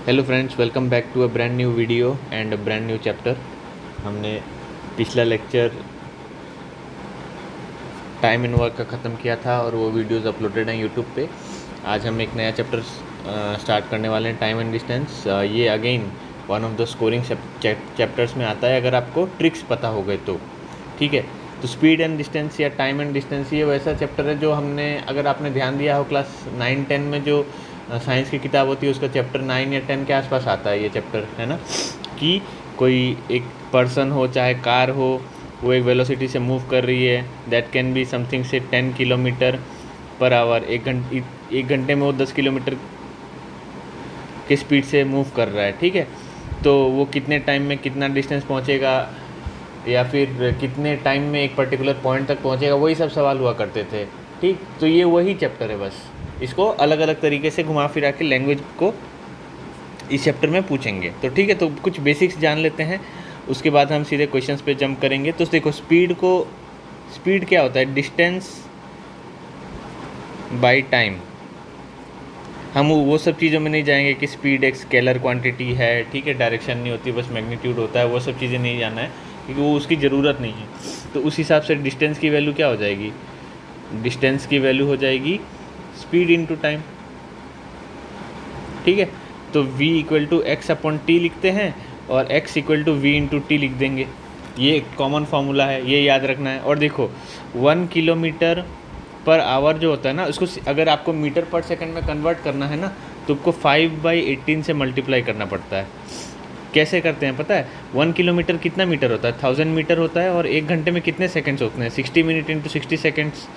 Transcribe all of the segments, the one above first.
Hello friends, welcome back to a brand new video and a brand new chapter. हमने पिछला lecture time and work का ख़त्म किया था और वो वीडियोस अपलोडेड हैं यूट्यूब पे। आज हम एक नया चैप्टर स्टार्ट करने वाले हैं, टाइम एंड डिस्टेंस। ये again one of the scoring chapters में आता है अगर आपको ट्रिक्स पता हो गए तो। ठीक है, तो स्पीड एंड डिस्टेंस या टाइम एंड डिस्टेंस ये वैसा चैप्टर है जो हमने, अगर आपने ध्यान दिया हो क्लास 9-10 में जो साइंस की किताब होती है उसका चैप्टर 9 या 10 के आसपास आता है ये चैप्टर, है ना। कि कोई एक पर्सन हो चाहे कार हो, वो एक वेलोसिटी से मूव कर रही है, दैट कैन बी समथिंग से 10 किलोमीटर पर आवर। एक घंटे में वो 10 किलोमीटर के स्पीड से मूव कर रहा है। ठीक है, तो वो कितने टाइम में कितना डिस्टेंस पहुंचेगा या फिर कितने टाइम में एक पर्टिकुलर पॉइंट तक पहुंचेगा, वही सब सवाल हुआ करते थे। ठीक, तो ये वही चैप्टर है, बस इसको अलग अलग तरीके से घुमा फिरा के लैंग्वेज को इस चैप्टर में पूछेंगे। तो ठीक है, तो कुछ बेसिक्स जान लेते हैं, उसके बाद हम सीधे क्वेश्चंस पे जंप करेंगे। तो देखो, स्पीड क्या होता है? Distance by time. हम वो सब चीज़ों में नहीं जाएंगे कि स्पीड एक स्केलर क्वांटिटी है, ठीक है, डायरेक्शन नहीं होती, बस मैग्नीट्यूड होता है, वो सब चीज़ें नहीं जानना है क्योंकि वो उसकी ज़रूरत नहीं है। तो उस हिसाब से डिस्टेंस की वैल्यू क्या हो जाएगी? डिस्टेंस की वैल्यू हो जाएगी स्पीड इनटू टाइम। ठीक है, तो v equal to X upon T लिखते हैं और x equal to V into T लिख देंगे। ये कॉमन फार्मूला है, ये याद रखना है। और देखो 1 किलोमीटर पर आवर जो होता है ना, उसको अगर आपको मीटर पर सेकंड में कन्वर्ट करना है ना, तो आपको 5/18 से मल्टीप्लाई करना पड़ता है। कैसे करते हैं पता है? 1 किलोमीटर कितना मीटर होता है? 1000 मीटर होता है। और एक घंटे में कितने सेकेंड्स होते हैं? 60 मिनट इंटू 60 सेकेंड्स।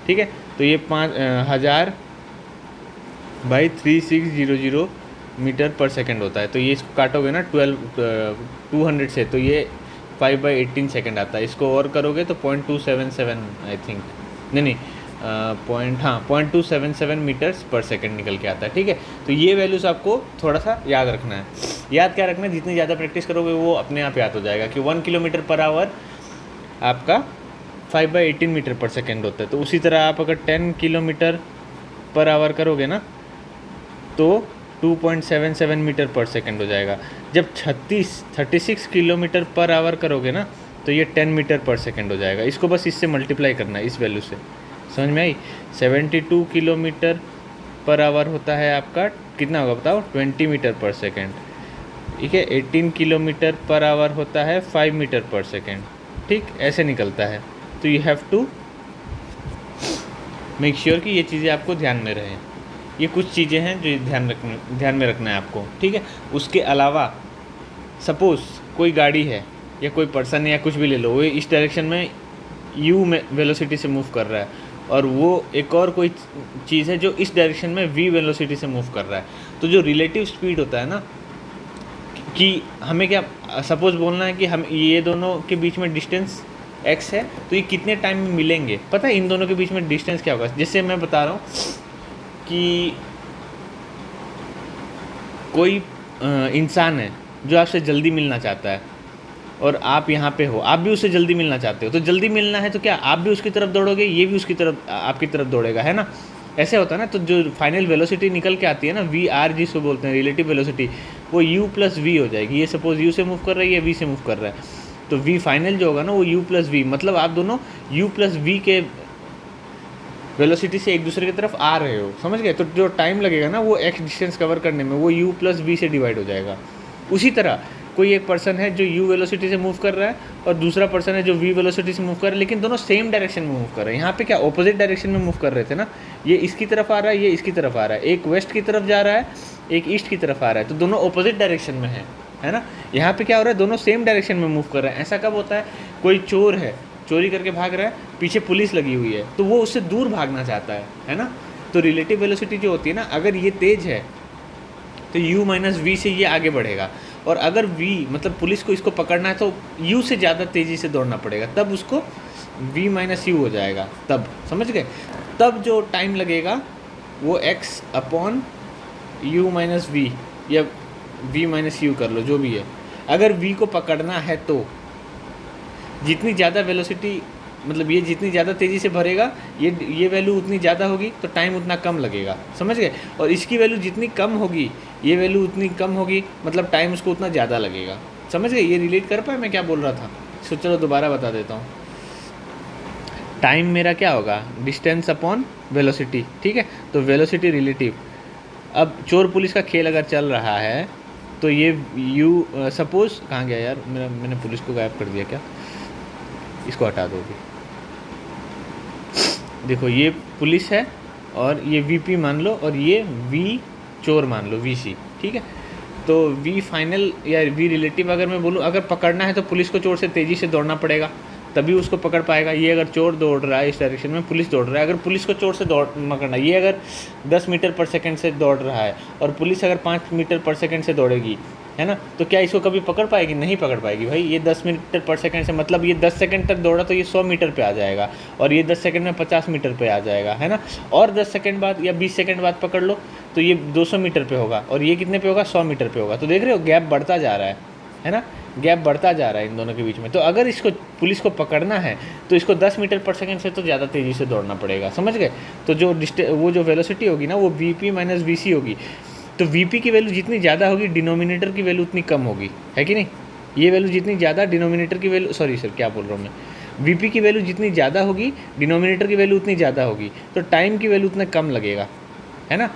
ठीक है, तो ये 5000/3600 मीटर पर सेकंड होता है। तो ये इसको काटोगे ना 200 से, तो ये 5/18 सेकंड आता है। इसको और करोगे तो 0.277 आई थिंक, नहीं, 0.277 मीटर्स पर सेकंड निकल के आता है। ठीक है, तो ये वैल्यूज़ आपको थोड़ा सा याद रखना है। याद क्या रखना है? जितनी ज़्यादा प्रैक्टिस करोगे वो अपने आप याद हो जाएगा कि 1 किलोमीटर पर आवर आपका 5/18 मीटर पर सेकंड होता है। तो उसी तरह आप अगर 10 किलोमीटर पर आवर करोगे ना, तो 2.77 मीटर पर सेकंड हो जाएगा। जब 36 किलोमीटर पर आवर करोगे ना, तो ये 10 मीटर पर सेकंड हो जाएगा। इसको बस इससे मल्टीप्लाई करना है, इस वैल्यू से। समझ में आई? 72 किलोमीटर पर आवर होता है आपका, कितना होगा बताओ? 20 मीटर पर सेकंड। ठीक है, 18 किलोमीटर पर आवर होता है 5 मीटर पर सेकंड। ठीक, ऐसे निकलता है। तो you have to make sure कि ये चीज़ें आपको ध्यान में रहें। ये कुछ चीज़ें हैं जो ध्यान में रखना है आपको। ठीक है, उसके अलावा सपोज़ कोई गाड़ी है या कोई पर्सन है या कुछ भी ले लो, वो इस डायरेक्शन में यू में वेलोसिटी से मूव कर रहा है, और वो एक और कोई चीज़ है जो इस डायरेक्शन में वी वेलोसिटी से मूव कर रहा है। तो जो रिलेटिव स्पीड होता है ना, कि हमें क्या सपोज़ बोलना है कि हम ये दोनों के बीच में डिस्टेंस x है, तो ये कितने टाइम में मिलेंगे? पता है इन दोनों के बीच में डिस्टेंस क्या होगा? जैसे मैं बता रहा हूँ कि कोई इंसान है जो आपसे जल्दी मिलना चाहता है और आप यहाँ पे हो, आप भी उससे जल्दी मिलना चाहते हो। तो जल्दी मिलना है तो क्या आप भी उसकी तरफ दौड़ोगे, ये भी उसकी तरफ आपकी तरफ दौड़ेगा, है ना। ऐसे होता है ना। तो जो फाइनल वेलोसिटी निकल के आती है ना, VR जिसको बोलते हैं, रिलेटिव वेलोसिटी, वो U+V हो जाएगी। ये सपोज U से मूव कर रही है, V से मूव कर रहा है, तो V फाइनल जो होगा ना वो U+V, मतलब आप दोनों U+V के वेलोसिटी से एक दूसरे की तरफ आ रहे हो। समझ गए? तो जो टाइम लगेगा ना वो x डिस्टेंस कवर करने में, वो U+V से डिवाइड हो जाएगा। उसी तरह कोई एक पर्सन है जो U वेलोसिटी से मूव कर रहा है और दूसरा पर्सन है जो V वेलोसिटी से मूव कर रहा है, लेकिन दोनों सेम डायरेक्शन में मूव कर रहे हैं। यहाँ पे क्या ऑपोजिट डायरेक्शन में मूव कर रहे थे ना, ये इसकी तरफ आ रहा है, ये इसकी तरफ आ रहा है, एक वेस्ट की तरफ जा रहा है, एक ईस्ट की तरफ आ रहा है, तो दोनों ऑपोजिट डायरेक्शन में है ना। यहाँ पे क्या हो रहा है? दोनों सेम डायरेक्शन में मूव कर रहे हैं। ऐसा कब होता है? कोई चोर है, चोरी करके भाग रहा है, पीछे पुलिस लगी हुई है, तो वो उससे दूर भागना चाहता है ना। तो रिलेटिव वेलोसिटी जो होती है ना, अगर ये तेज है तो U-V से ये आगे बढ़ेगा, और अगर V मतलब पुलिस को इसको पकड़ना है तो U से ज़्यादा तेज़ी से दौड़ना पड़ेगा, तब उसको V-U हो जाएगा। तब समझ गए? तब जो टाइम लगेगा वो x अपॉन U-V या V-U कर लो, जो भी है। अगर V को पकड़ना है तो जितनी ज़्यादा वेलोसिटी मतलब ये जितनी ज़्यादा तेज़ी से भरेगा ये वैल्यू उतनी ज़्यादा होगी तो टाइम उतना कम लगेगा, समझ गए। और इसकी वैल्यू जितनी कम होगी ये वैल्यू उतनी कम होगी, मतलब टाइम उसको उतना ज़्यादा लगेगा, समझ गए। ये रिलेट कर पाए मैं क्या बोल रहा था? सो चलो दोबारा बता देता हूँ। टाइम मेरा क्या होगा? डिस्टेंस अपॉन वेलोसिटी, ठीक है। तो वेलोसिटी रिलेटिव। अब चोर पुलिस का खेल अगर चल रहा है तो ये सपोज कहाँ गया यार मैंने पुलिस को गायब कर दिया क्या? इसको हटा दो अभी। देखो ये पुलिस है और ये वीपी मान लो और ये वी चोर मान लो, वीसी, ठीक है। तो वी फाइनल या वी रिलेटिव अगर मैं बोलूँ, अगर पकड़ना है तो पुलिस को चोर से तेज़ी से दौड़ना पड़ेगा तभी उसको पकड़ पाएगा। ये अगर चोर दौड़ रहा है इस डायरेक्शन में, पुलिस दौड़ रहा है, अगर पुलिस को चोर से पकड़ना, ये अगर 10 मीटर पर सेकंड से दौड़ रहा है और पुलिस अगर 5 मीटर पर सेकंड से दौड़ेगी, है ना, तो क्या इसको कभी पकड़ पाएगी? नहीं पकड़ पाएगी भाई। ये 10 मीटर पर सेकंड से मतलब ये 10 सेकंड तक दौड़ा तो ये 100 मीटर पे आ जाएगा और ये 10 सेकंड में 50 मीटर पे आ जाएगा, है ना। और 10 सेकंड बाद या 20 सेकंड बाद पकड़ लो तो ये 200 मीटर पे होगा और ये कितने पे होगा? 100 मीटर पे होगा। तो देख रहे हो गैप बढ़ता जा रहा है ना, गैप बढ़ता जा रहा है इन दोनों के बीच में। तो अगर इसको पुलिस को पकड़ना है तो इसको 10 मीटर पर सेकंड से तो ज़्यादा तेज़ी से दौड़ना पड़ेगा, समझ गए। तो वो जो वेलोसिटी होगी ना वो वीपी माइनस वीसी होगी। तो वीपी की वैल्यू जितनी ज़्यादा होगी डिनोमिनेटर की वैल्यू उतनी कम होगी, है कि नहीं। ये वैल्यू जितनी ज़्यादा डिनोमिनेटर की वैल्यू, सॉरी सर क्या बोल रहा हूँ मैं, वीपी की वैल्यू जितनी ज़्यादा होगी डिनोमिनेटर की वैल्यू उतनी ज़्यादा होगी, तो टाइम की वैल्यू उतना कम लगेगा, है ना।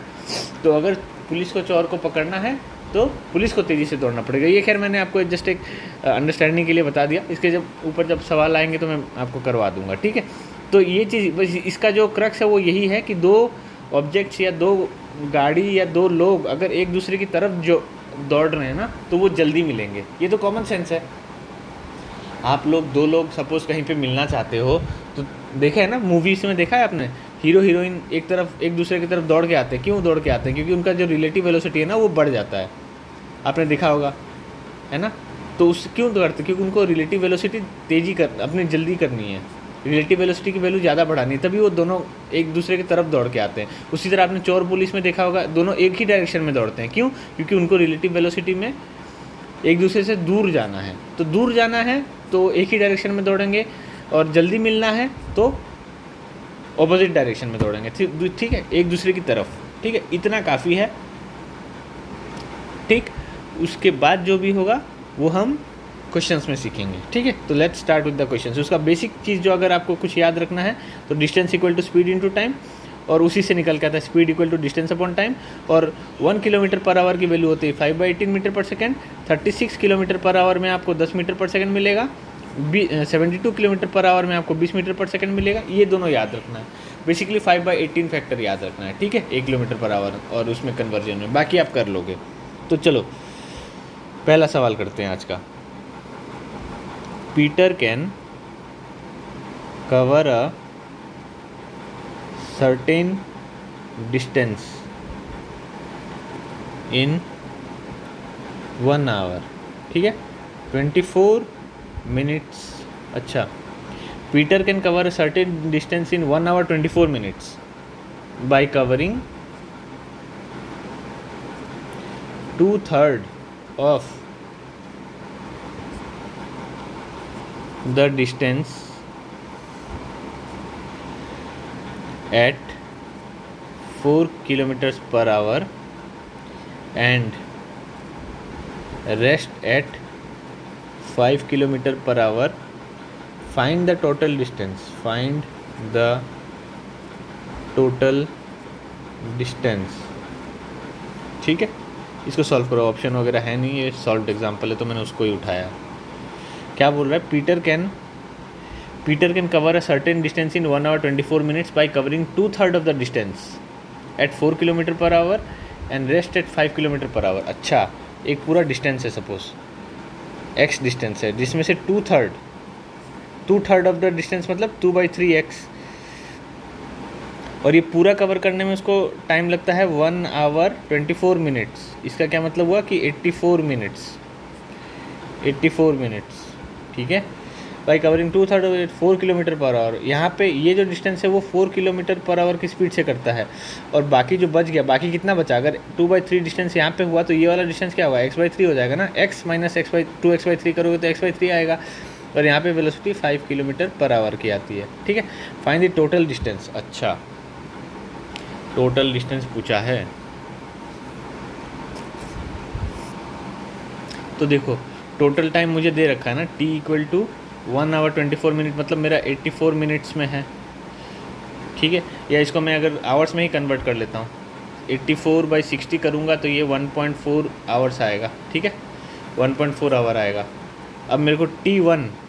तो अगर पुलिस को चोर को पकड़ना है तो पुलिस को तेज़ी से दौड़ना पड़ेगा। ये खैर मैंने आपको जस्ट एक अंडरस्टैंडिंग के लिए बता दिया, इसके जब सवाल आएंगे तो मैं आपको करवा दूंगा, ठीक है। तो ये चीज़ बस, इसका जो क्रक्स है वो यही है कि दो ऑब्जेक्ट्स या दो गाड़ी या दो लोग अगर एक दूसरे की तरफ जो दौड़ रहे हैं ना तो वो जल्दी मिलेंगे। ये तो कॉमन सेंस है। आप लोग दो लोग सपोज़ कहीं पे मिलना चाहते हो तो देखा है ना, मूवीज़ में देखा है आपने, हीरो हीरोइन एक दूसरे की तरफ दौड़ के आते हैं। क्यों दौड़ के आते हैं? क्योंकि उनका जो रिलेटिव वेलोसिटी है ना वो बढ़ जाता है, आपने देखा होगा, है ना। तो उस क्यों दौड़ते? क्योंकि उनको रिलेटिव वेलोसिटी अपनी जल्दी करनी है, रिलेटिव वेलोसिटी की वैल्यू ज़्यादा बढ़ानी है, तभी वो दोनों एक दूसरे की तरफ दौड़ के आते हैं। उसी तरह आपने चोर पुलिस में देखा होगा, दोनों एक ही डायरेक्शन में दौड़ते हैं। क्यों? क्योंकि उनको रिलेटिव वेलोसिटी में एक दूसरे से दूर जाना है। तो दूर जाना है तो एक ही डायरेक्शन में दौड़ेंगे और जल्दी मिलना है तो ऑपोजिट डायरेक्शन में दौड़ेंगे, ठीक है, एक दूसरे की तरफ, ठीक है। इतना काफ़ी है, ठीक। उसके बाद जो भी होगा वो हम क्वेश्चंस में सीखेंगे, ठीक है। तो let's start with the questions. उसका बेसिक चीज़ जो अगर आपको कुछ याद रखना है तो distance equal to speed into time, और उसी से निकल के आता है speed equal to distance upon time. और 1 किलोमीटर पर आवर की वैल्यू होती है 5/18 मीटर पर सेकेंड। 36 किलोमीटर पर आवर में आपको 10 मीटर पर सेकेंड मिलेगा। 72 किलोमीटर पर आवर में आपको 20 मीटर पर सेकेंड मिलेगा। ये दोनों याद रखना है, बेसिकली 5/18 फैक्टर याद रखना है, ठीक है, 1 किलोमीटर पर आवर और उसमें कन्वर्जन में, बाकी आप कर लोगे। तो चलो पहला सवाल करते हैं आज का। Peter can cover a certain distance in 1 hour, ठीक है, 24 minutes। अच्छा, Peter can cover a certain distance in 1 hour 24 minutes by covering 2/3 of the distance at 4 kilometers per hour and rest at 5 kilometer per hour. Find the total distance. Find the total distance, ठीक है। इसको solve करो, option वगैरह है नहीं, ये solve example है तो मैंने उसको ही उठाया। क्या बोल रहा है? Peter can cover a certain distance in 1 hour 24 minutes by covering 2/3 of the distance at 4 kilometre per our and rest at 5 kilometre per our. अच्छा, एक पूरा डिस्टेंस है, सपोज x डिस्टेंस है जिसमें से 2/3 ऑफ द डिस्टेंस मतलब 2/3x, और ये पूरा कवर करने में उसको टाइम लगता है 1 hour 24 मिनट्स। इसका क्या मतलब हुआ कि 84 मिनट्स, ठीक है। By covering 2/3 4 kilometre per our. यहाँ पे ये जो डिस्टेंस है वो 4 किलोमीटर पर आवर की स्पीड से करता है, और बाकी जो बच गया, बाकी कितना बचा? अगर 2/3 डिस्टेंस यहाँ पे हुआ तो ये वाला डिस्टेंस क्या होगा? x/3 हो जाएगा ना। x - 2x/3 करोगे तो x/3 आएगा। और यहाँ पे वेलोसिटी 5 किलोमीटर पर आवर की आती है। ठीक है, फाइंड द टोटल डिस्टेंस। अच्छा, टोटल डिस्टेंस पूछा है, तो देखो टोटल टाइम मुझे दे रखा है ना, t equal to 1 hour 24 minute, मतलब मेरा 84 मिनट्स में है। ठीक है, या इसको मैं अगर आवर्स में ही कन्वर्ट कर लेता हूँ, 84/60 करूँगा तो ये 1.4 आवर्स आएगा। ठीक है, 1.4 आवर आएगा। अब मेरे को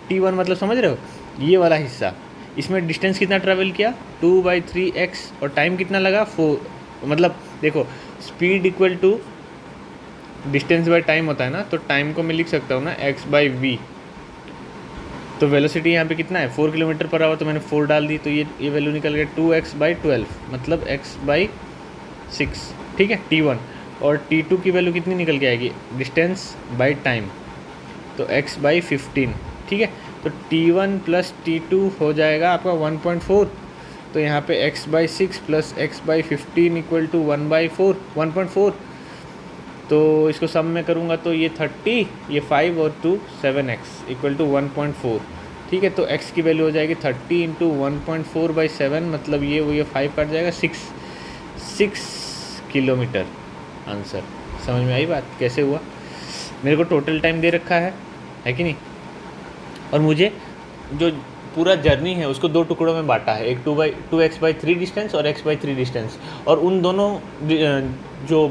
T1 मतलब समझ रहे हो, ये वाला हिस्सा, इसमें डिस्टेंस कितना ट्रैवल किया 2/3x, और टाइम कितना लगा 4। मतलब देखो speed equal to distance by time होता है ना, तो टाइम को मैं लिख सकता हूँ ना x/v। तो वेलोसिटी यहाँ पे कितना है 4 किलोमीटर पर आवर, तो मैंने 4 डाल दी, तो ये वैल्यू निकल गया 2x/12, मतलब x/6। ठीक है, T1। और T2 की वैल्यू कितनी निकल के आएगी, डिस्टेंस बाय टाइम, तो x/15। ठीक है, तो T1 प्लस T2 हो जाएगा आपका 1.4, तो यहाँ पे x/6 plus x/15 equal to 1/4, तो इसको सम में करूँगा तो ये 30, ये 5 और 2 7x इक्वल टू 1.4। ठीक है, तो x की वैल्यू हो जाएगी 30 इंटू 1.4/7, मतलब ये 5 कट जाएगा, 6 किलोमीटर आंसर। समझ में आई बात कैसे हुआ? मेरे को टोटल टाइम दे रखा है कि नहीं, और मुझे जो पूरा जर्नी है उसको 2 टुकड़ों में बांटा है, एक 2x/3 डिस्टेंस और x/3 डिस्टेंस, और उन दोनों जो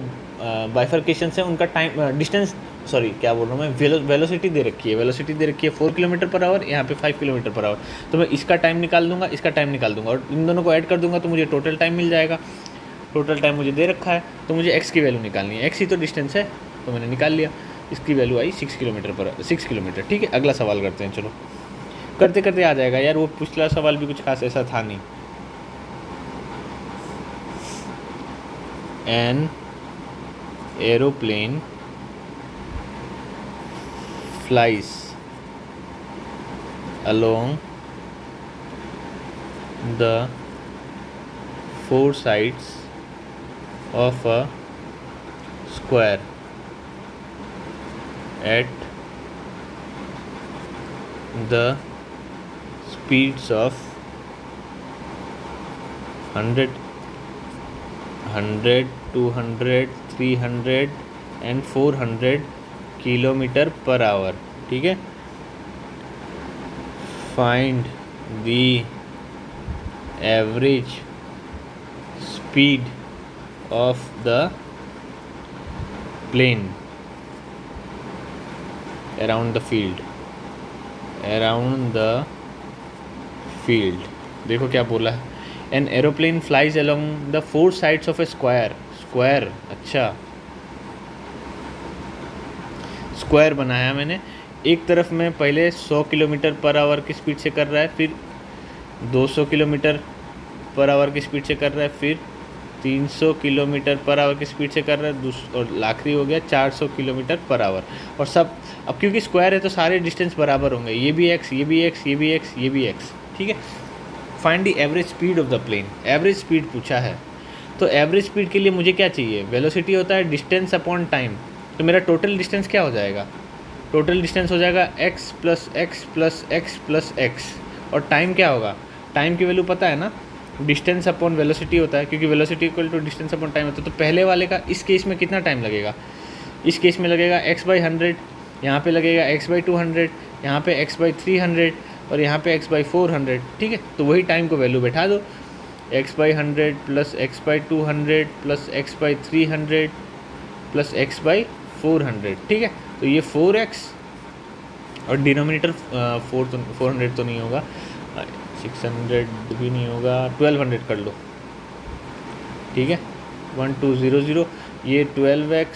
बाइफर्केशंस है उनका टाइम डिस्टेंस, सॉरी क्या बोल रहा हूँ मैं, वेलोसिटी दे रखी है 4 किलोमीटर पर आवर, यहाँ पे 5 किलोमीटर पर आवर, तो मैं इसका टाइम निकाल दूंगा, इसका टाइम निकाल दूंगा, और इन दोनों को ऐड कर दूंगा तो मुझे टोटल टाइम मिल जाएगा। टोटल टाइम मुझे दे रखा है, तो मुझे x की वैल्यू निकालनी है, x ही तो डिस्टेंस है, तो मैंने निकाल लिया, इसकी वैल्यू आई 6 किलोमीटर। ठीक है, अगला सवाल करते हैं, चलो करते करते आ जाएगा यार, वो पिछला सवाल भी कुछ खास ऐसा था नहीं। An aeroplane flies along the 4 sides of a square at the speeds of 100, 200, 300 and 400 kilometre per hour. ठीक है, find the average speed of the plane around the field. देखो क्या बोला है, an aeroplane flies along the 4 sides of a square. अच्छा, square बनाया मैंने, एक तरफ में पहले 100 किलोमीटर पर आवर की स्पीड से कर रहा है, फिर 200 किलोमीटर पर आवर की स्पीड से कर रहा है, फिर 300 किलोमीटर पर आवर की स्पीड से कर रहा है, और आखिरी हो गया 400 किलोमीटर पर आवर। और सब, अब क्योंकि स्क्वायर है तो सारे डिस्टेंस बराबर होंगे, ये भी x, ये भी x, ये भी x, ये भी x। ठीक है, find the average speed of the plane. Average speed पूछा है, तो एवरेज स्पीड के लिए मुझे क्या चाहिए, वेलोसिटी होता है डिस्टेंस अपॉन टाइम, तो मेरा टोटल डिस्टेंस क्या हो जाएगा, टोटल डिस्टेंस हो जाएगा x plus x plus x plus x, और टाइम क्या होगा, टाइम की वैल्यू पता है ना, डिस्टेंस अपॉन वेलोसिटी होता है, क्योंकि velocity equal to distance upon time होता है। तो पहले वाले का इस केस में कितना टाइम लगेगा, इस केस में लगेगा x/100, यहाँ पे लगेगा x/200, यहाँ पे x/300, और यहाँ पे x/400। ठीक है, तो वही टाइम को वैल्यू बैठा दो, x/100 plus x/200 plus x/300 plus x/400। ठीक है, तो ये 4x, और डिनोमिनेटर 400 तो नहीं होगा, 600 भी नहीं होगा, 1200 कर लो। ठीक है, 1200, ये 12x,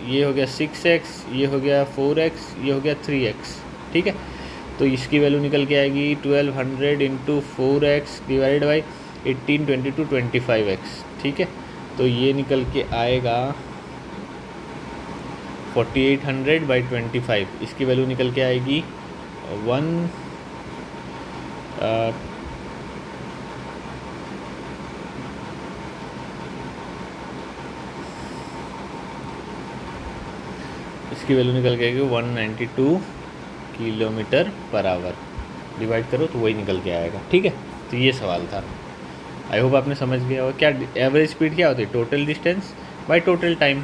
ये हो गया 6x, ये हो गया 4x, ये हो गया 3x। ठीक है, तो इसकी वैल्यू निकल के आएगी 1200 into 4x divide by 18, 22, 25x। ठीक है, तो ये निकल के आएगा 4800/25, इसकी वैल्यू निकल के आएगी 1 इसकी वैल्यू निकल के आएगी 192 किलोमीटर पर आवर। डिवाइड करो तो वही निकल के आएगा। ठीक है, तो ये सवाल था। आई होप आपने समझ गया हो। क्या एवरेज स्पीड क्या होती है? Total distance by total time.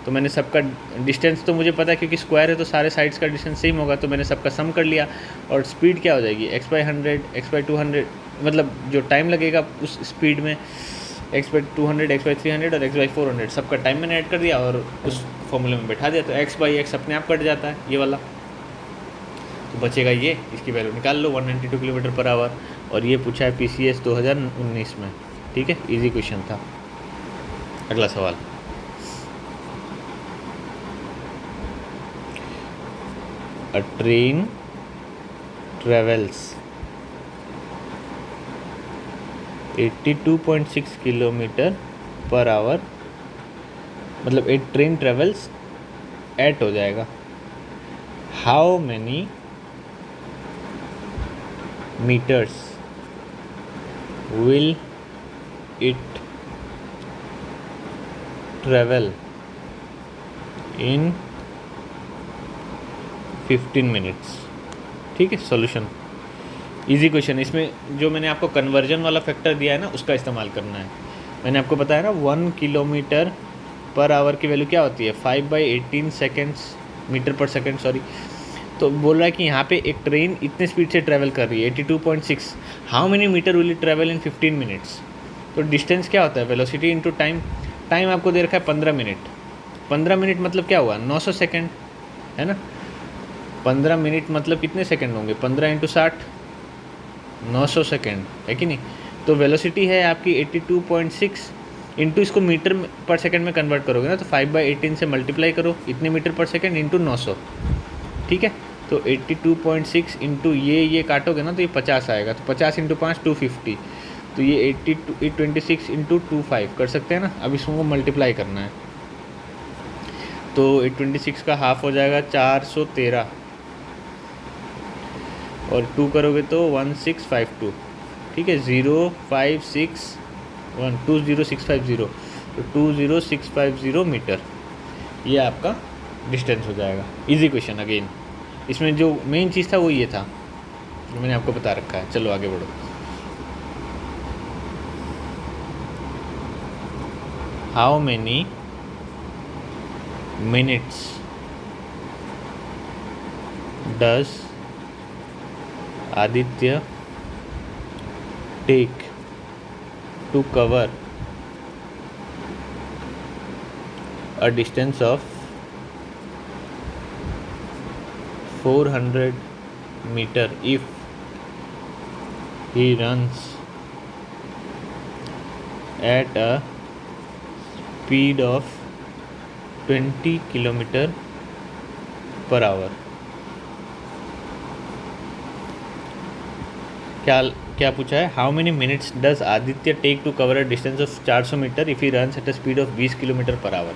तो मैंने सबका डिस्टेंस तो मुझे पता है क्योंकि स्क्वायर है तो सारे साइड्स का डिस्टेंस सेम होगा, तो मैंने सबका सम कर लिया। और स्पीड क्या हो जाएगी? x/100 x/200, मतलब जो टाइम लगेगा उस स्पीड में x/200 x/300 और x/400 सबका टाइम मैंने ऐड कर दिया और उस फॉर्मूले में बैठा दिया। तो x/x अपने आप कट जाता है ये वाला, तो बचेगा ये। इसकी वैल्यू निकाल लो 192 किलोमीटर पर आवर। और ये पूछा है PCS 2019 में। ठीक है, इजी क्वेश्चन था। अगला सवाल, अ train travels 82.6 kilometre per our, मतलब एक ट्रेन ट्रेवल्स एट हो जाएगा। How many meters will it travel in 15 minutes? ठीक है, सॉल्यूशन इजी क्वेश्चन। इसमें जो मैंने आपको कन्वर्जन वाला फैक्टर दिया है ना, उसका इस्तेमाल करना है। मैंने आपको बताया ना 1 किलोमीटर पर आवर की वैल्यू क्या होती है? 5/18 सेकेंड्स, मीटर पर सेकेंड सॉरी। तो बोल रहा है कि यहाँ पे एक ट्रेन इतने स्पीड से ट्रैवल कर रही है 82.6, how many metre will it travel in 15 minutes? तो डिस्टेंस क्या होता है? Velocity into time. टाइम आपको दे रखा है 15 मिनट। 15 मिनट मतलब क्या हुआ? 900 सेकेंड, है ना। 15 मिनट मतलब कितने सेकेंड होंगे? 15 × 60, 900 सेकेंड, है कि नहीं। तो वेलोसिटी है आपकी 82.6 इंटू, इसको मीटर पर सेकेंड में कन्वर्ट करोगे ना तो 5/18 से मल्टीप्लाई करो, इतने मीटर पर सेकेंड इंटू 900। ठीक है, तो 82.6 इंटू ये काटोगे ना तो ये 50 आएगा। तो 50 × 5 250, तो ये 826 इंटू 25 कर सकते हैं ना। अब इसको मल्टीप्लाई करना है तो 826 का हाफ हो जाएगा 413, और 2 करोगे तो 1652। ठीक है, 0561 20650, तो 20650 मीटर ये आपका डिस्टेंस हो जाएगा। Easy question again. इसमें जो मेन चीज़ था वो ये था जो मैंने आपको बता रखा है। चलो आगे बढ़ो। How many minutes does Aditya take to cover a distance of 400 meter if he runs at a speed of 20 kilometer per hour? क्या पूछा है? How many minutes does Aditya take to cover a distance of 400 metre if he runs at a speed of 20 kilometre per hour.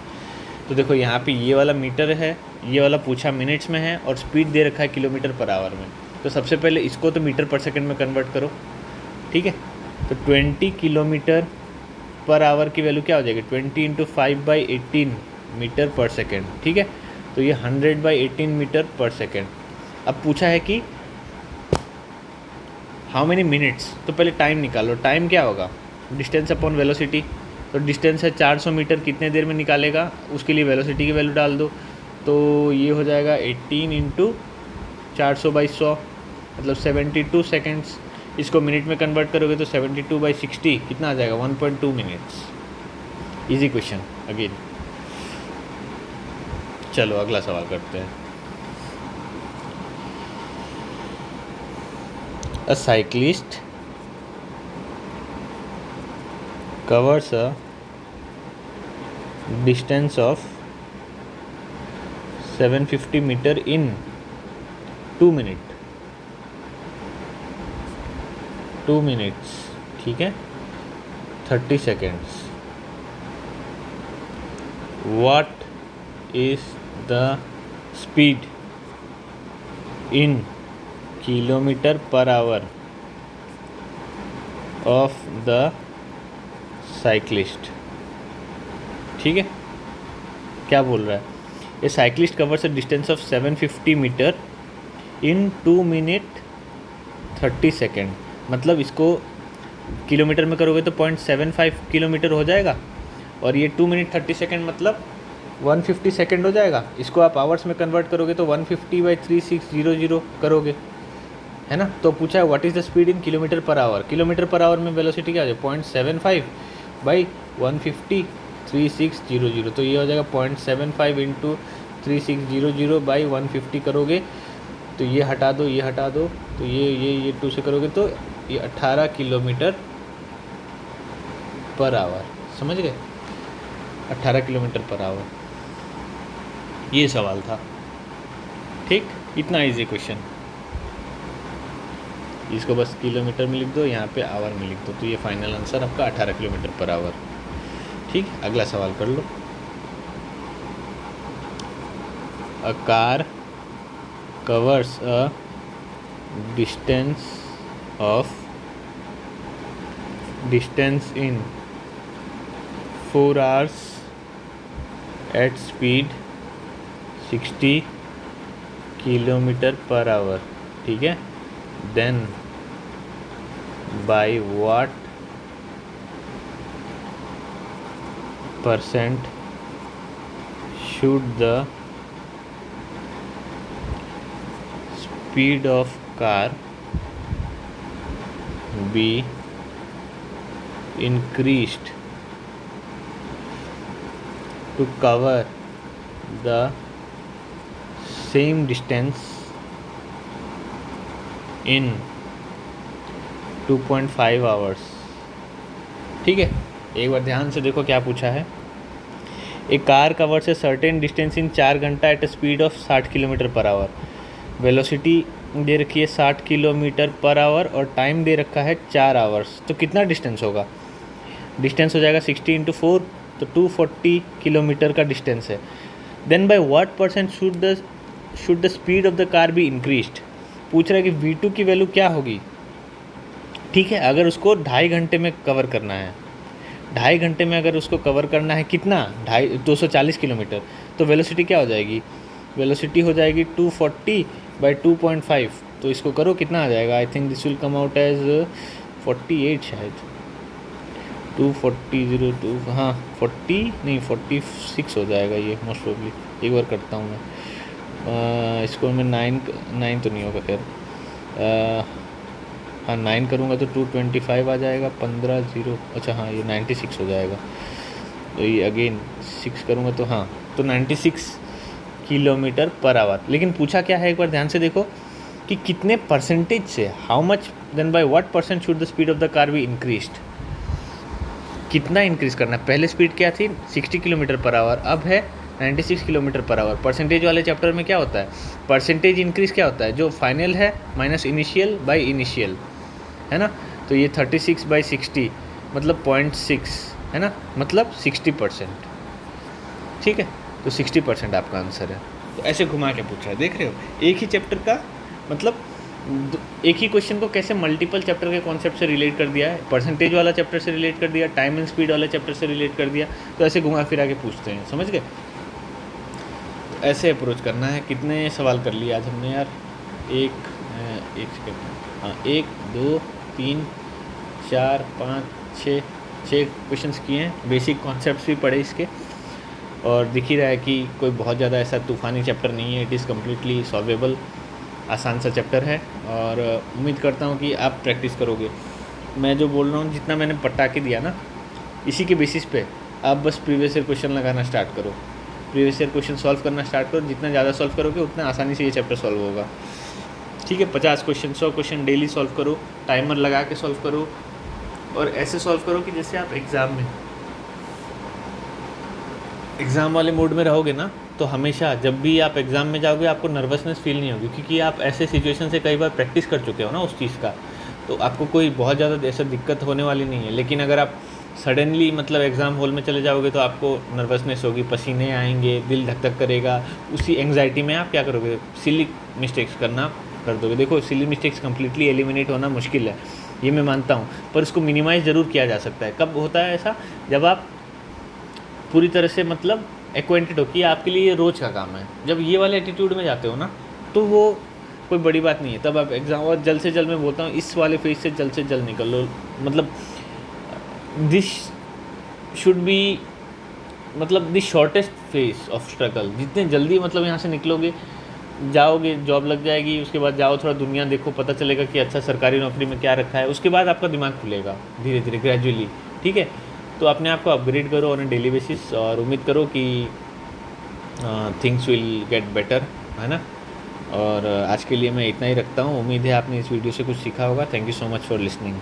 तो देखो यहाँ पे ये वाला metre है, ये वाला पूछा मिनट्स में है, और स्पीड दे रखा है किलोमीटर पर आवर में। तो सबसे पहले इसको तो मीटर पर सेकंड में कन्वर्ट करो। ठीक है, तो 20 किलोमीटर पर आवर की वैल्यू क्या हो जाएगी? 20 × 5/18 मीटर पर सेकेंड। ठीक है, तो ये 100/18 मीटर पर सेकेंड। अब पूछा है कि हाउ मेनी मिनट्स, तो पहले टाइम निकालो। टाइम क्या होगा? Distance upon velocity. तो डिस्टेंस है 400 मीटर, कितने देर में निकालेगा उसके लिए वेलोसिटी की वैल्यू डाल दो। तो ये हो जाएगा 18 × 400/100, मतलब 72 सेकेंड्स। इसको मिनट में कन्वर्ट करोगे तो 72/60 कितना आ जाएगा? 1.2 मिनट्स। Easy question again. चलो अगला सवाल करते हैं। A cyclist covers a distance of 750 meter in 2 minutes, ठीक है, 30 seconds. What is the speed in kilometre per hour of the cyclist? ठीक है, क्या बोल रहा है? A cyclist covers a distance of 750 metre in 2 minute 30 second, मतलब इसको किलोमीटर में करोगे तो 0.75 किलोमीटर हो जाएगा, और ये 2 मिनट 30 सेकेंड मतलब 150 सेकेंड हो जाएगा। इसको आप आवर्स में कन्वर्ट करोगे तो 150/3600 करोगे, है ना। तो पूछा है what is the speed in kilometre per our. Kilometre per our में वेलोसिटी क्या हो जाएगा 0.75/150/3600, तो ये हो जाएगा 0.75 × 3600/150 करोगे तो ये हटा दो, ये हटा दो, तो ये 2 से करोगे तो ये 18 किलोमीटर पर आवर, समझ गए, 18 किलोमीटर पर आवर। ये सवाल था, ठीक, इतना इजी क्वेश्चन। इसको बस किलोमीटर में लिख दो, यहाँ पे आवर में लिख दो, तो ये फाइनल आंसर आपका 18 किलोमीटर पर आवर। ठीक, अगला सवाल कर लो। A car covers a distance in 4 hours at speed 60 kilometre per hour, ठीक है। Then by what % should the speed of car be increased to cover the same distance in 2.5 hours। ठीक है, एक बार ध्यान से देखो क्या पूछा है। एक car covers a certain distance in 4 घंटा at a speed of 60 kilometre per hour. Velocity दे रखी है 60 किलोमीटर पर आवर और टाइम दे रखा है 4 आवर्स, तो कितना डिस्टेंस होगा। डिस्टेंस हो जाएगा 60 × 4, तो 240 किलोमीटर का डिस्टेंस है। Then by what % should the speed of the car be increased. पूछ रहा है कि V2 की वैल्यू क्या होगी। ठीक है, अगर उसको 2.5 घंटे में कवर करना है, 2.5 घंटे में अगर उसको कवर करना है कितना 240 किलोमीटर, तो वेलोसिटी क्या हो जाएगी, वेलोसिटी हो जाएगी 240/2.5, तो इसको करो कितना आ जाएगा। I think this will come out as 48 शायद, 240 हाँ 40 नहीं 46 हो जाएगा ये मोस्ट प्रोबेबली। एक बार करता हूँ मैं, इसको मैं 9 तो नहीं होगा खैर, हाँ 9 करूँगा तो 225 आ जाएगा, 15 अच्छा हाँ ये 96 हो जाएगा। तो ये अगेन 6 करूँगा तो हाँ, तो 96 किलोमीटर पर आवर। लेकिन पूछा क्या है एक बार ध्यान से देखो कि कितने परसेंटेज से, how much, then by what % should the speed of the car be increased. कितना इंक्रीज़ करना है। पहले स्पीड क्या थी 60 किलोमीटर पर आवर, अब है 96 किलोमीटर पर आवर। परसेंटेज वाले चैप्टर में क्या होता है, परसेंटेज इंक्रीज़ क्या होता है, जो फाइनल है माइनस इनिशियल बाय इनिशियल, है ना। तो ये 36/60 मतलब 0.6 है ना, मतलब 60%। ठीक है, तो 60% आपका आंसर है। तो ऐसे घुमा के पूछा है, देख रहे हो, एक ही चैप्टर का मतलब एक ही क्वेश्चन को कैसे मल्टीपल चैप्टर के कॉन्सेप्ट से रिलेट कर दिया है। परसेंटेज वाला चैप्टर से रिलेट कर दिया, टाइम एंड स्पीड वाला चैप्टर से रिलेट कर दिया, तो ऐसे घुमा फिरा के पूछते हैं, समझ गए। ऐसे अप्रोच करना है। कितने सवाल कर लिए आज हमने यार, एक सेकेंड, हाँ 1 2 3 4 5 6 क्वेश्चंस किए हैं। बेसिक कॉन्सेप्ट्स भी पढ़े इसके, और दिख ही रहा है कि कोई बहुत ज़्यादा ऐसा तूफ़ानी चैप्टर नहीं है। इट इज़ कम्प्लीटली सॉल्वेबल, आसान सा चैप्टर है, और उम्मीद करता हूँ कि आप प्रैक्टिस करोगे। मैं जो बोल रहा हूँ, जितना मैंने पटा के दिया ना, इसी के बेसिस पे आप बस प्रीवियस ईयर क्वेश्चन लगाना स्टार्ट करो, प्रीवियस ईयर क्वेश्चन सॉल्व करना स्टार्ट करो। जितना ज़्यादा सॉल्व करोगे उतना आसानी से ये चैप्टर सॉल्व होगा। ठीक है, 50 क्वेश्चन 100 क्वेश्चन डेली सॉल्व करो, टाइमर लगा के सॉल्व करो, और ऐसे सॉल्व करो कि जैसे आप एग्ज़ाम वाले मूड में रहोगे ना, तो हमेशा जब भी आप एग्ज़ाम में जाओगे आपको नर्वसनेस फील नहीं होगी, क्योंकि आप ऐसे सिचुएशन से कई बार प्रैक्टिस कर चुके हो ना उस चीज़ का, तो आपको कोई बहुत ज़्यादा ऐसा दिक्कत होने वाली नहीं है। लेकिन अगर आप सडनली मतलब एग्ज़ाम हॉल में चले जाओगे तो आपको नर्वसनेस होगी, पसीने आएंगे, दिल धक धक करेगा। उसी एंग्जाइटी में आप क्या करोगे, सिली मिस्टेक्स करना कर दोगे। देखो, सिली मिस्टेक्स कम्प्लीटली एलिमिनेट होना मुश्किल है, ये मैं मानता हूँ, पर उसको मिनिमाइज़ ज़रूर किया जा सकता है। कब होता है ऐसा, जब आप पूरी तरह से मतलब एक्वेंटेड हो कि आपके लिए ये रोज़ का काम है। जब ये वाले एटीट्यूड में जाते हो ना, तो वो कोई बड़ी बात नहीं है। तब आप एग्ज़ाम, और जल्द से जल्द मैं बोलता हूँ इस वाले फेज से जल्द निकल लो। मतलब दिस शुड बी, मतलब the shortest phase of struggle. जितने जल्दी मतलब यहाँ से निकलोगे, जाओगे, जॉब लग जाएगी, उसके बाद जाओ थोड़ा दुनिया देखो, पता चलेगा कि अच्छा सरकारी नौकरी में क्या रखा है, उसके बाद आपका दिमाग खुलेगा धीरे धीरे ग्रेजुअली। ठीक है, तो अपने आप को अपग्रेड करो ऑन ए डेली बेसिस, और उम्मीद करो कि थिंग्स विल गेट बेटर, है ना। और आज के लिए मैं इतना ही रखता हूँ। उम्मीद है आपने इस वीडियो से कुछ सीखा होगा। Thank you so much for listening.